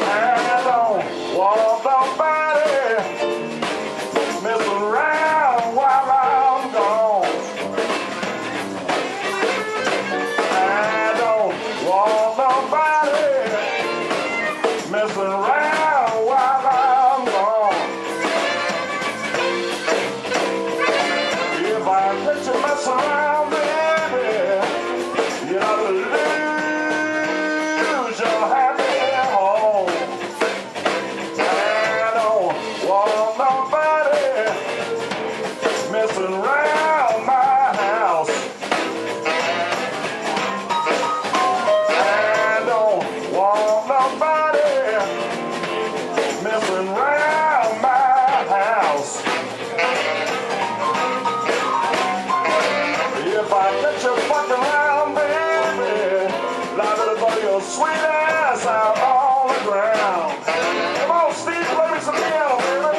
I don't want nobody mess around while I'm gone. I don't want nobody messing around while I'm gone. If I let you mess around, baby, you'll lose your happy home. I don't want nobody messing around my house. I don't want nobody messing around my house. If I get you fucking around, baby, liable to blow your sweet ass out on the ground. Come on, Steve, play me some piano, baby.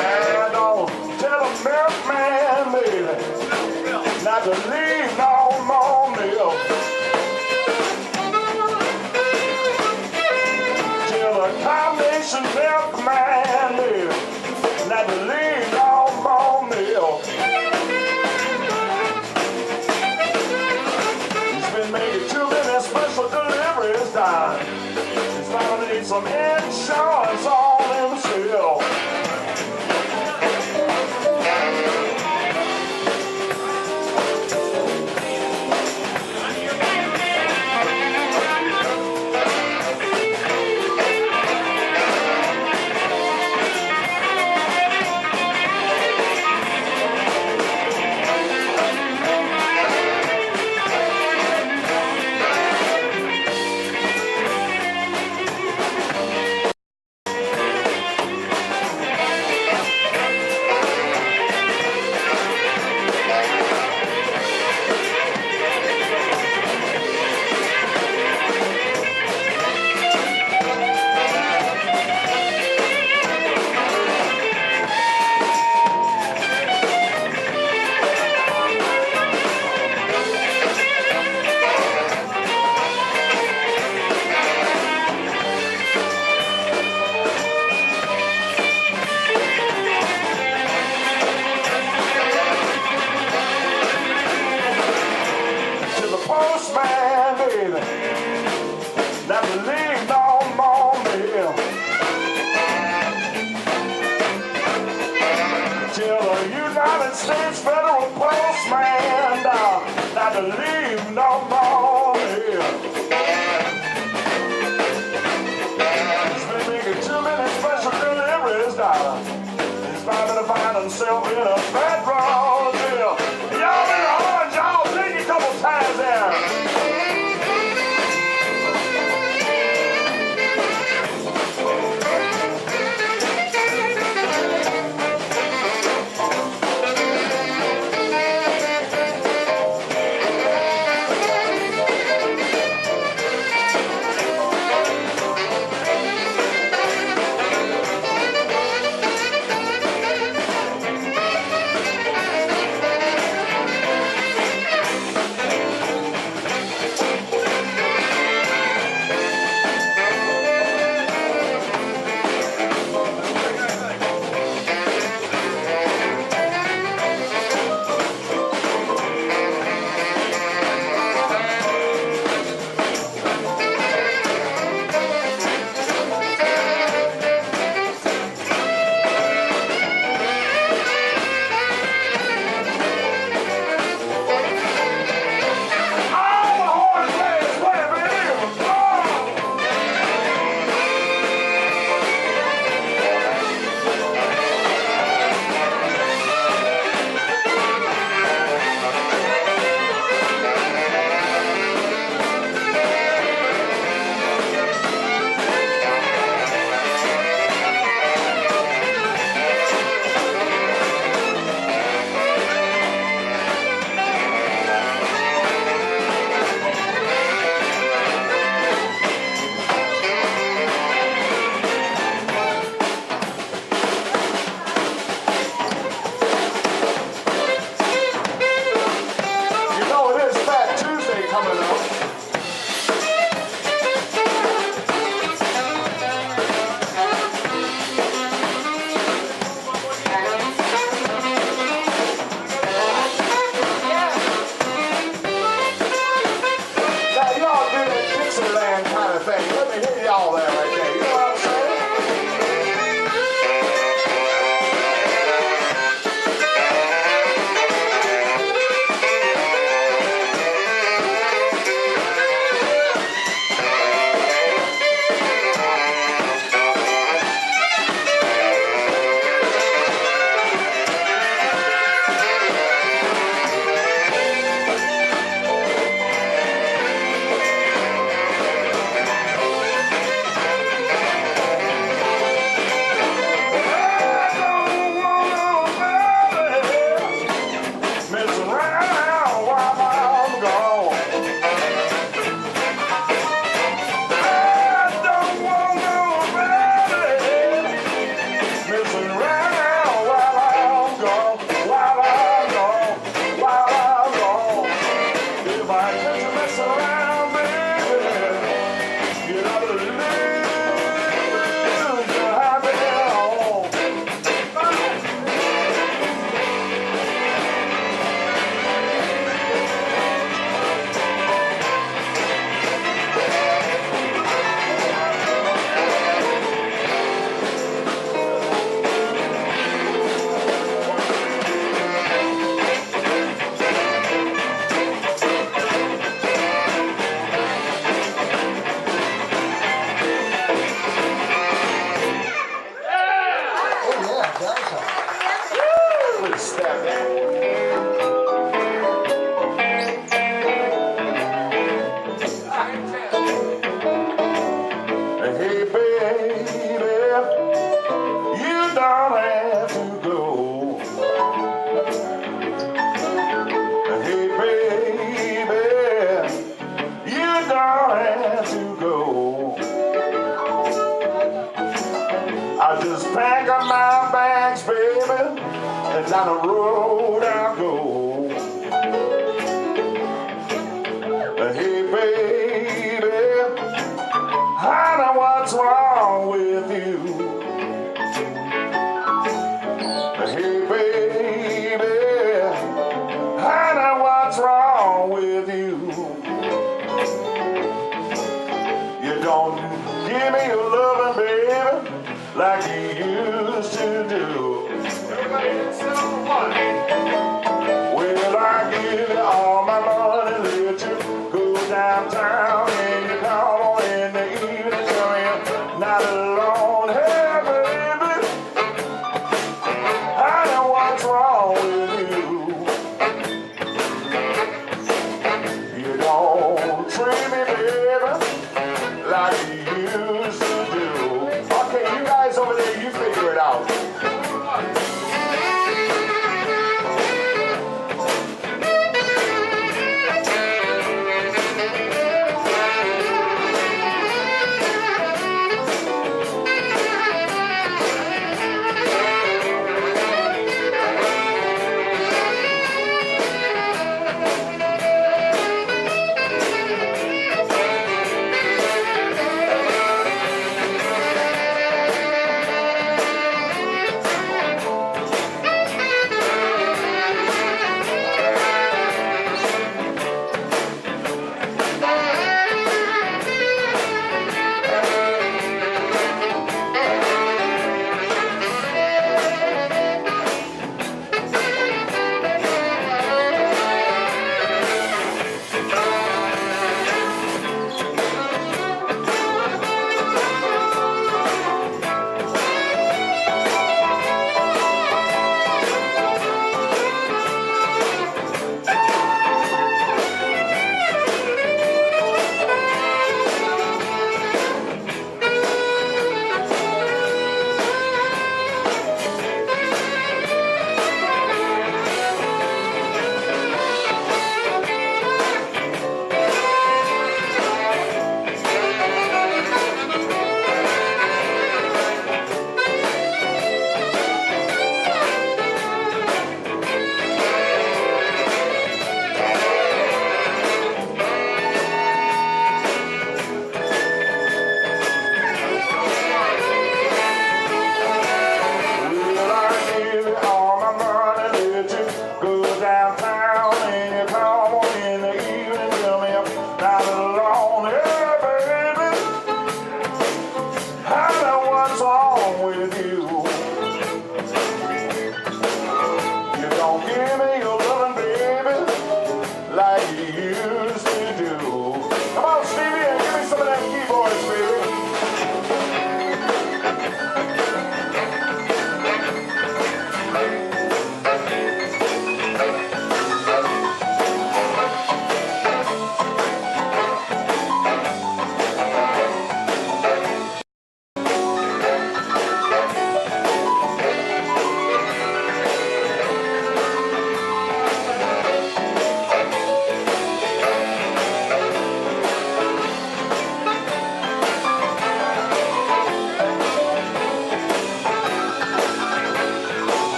I don't tell a milkman, baby, not to leave no more milk. Tell a combination milkman, baby, not to leave no more milk. He's been making too many special deliveries down. He's bound to need some insurance on himself. Postman, baby, not to leave no more mail. Till the United States Federal Postman, not to leave no more mail. He's been making too many special deliveries, darling. He's bound to find himself in a federal jail. Y'all in the Hodge, y'all think a couple times there. that, man. Hey, baby, you don't have to go. Hey, baby, you don't have to go. I just pack up my bags, baby, and down the road I'll go. Hey, baby, honey, what's wrong with you? Hey, baby, honey, what's wrong with you? You don't give me your loving, baby, like you used to do. Everybody, 7-1.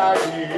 like you.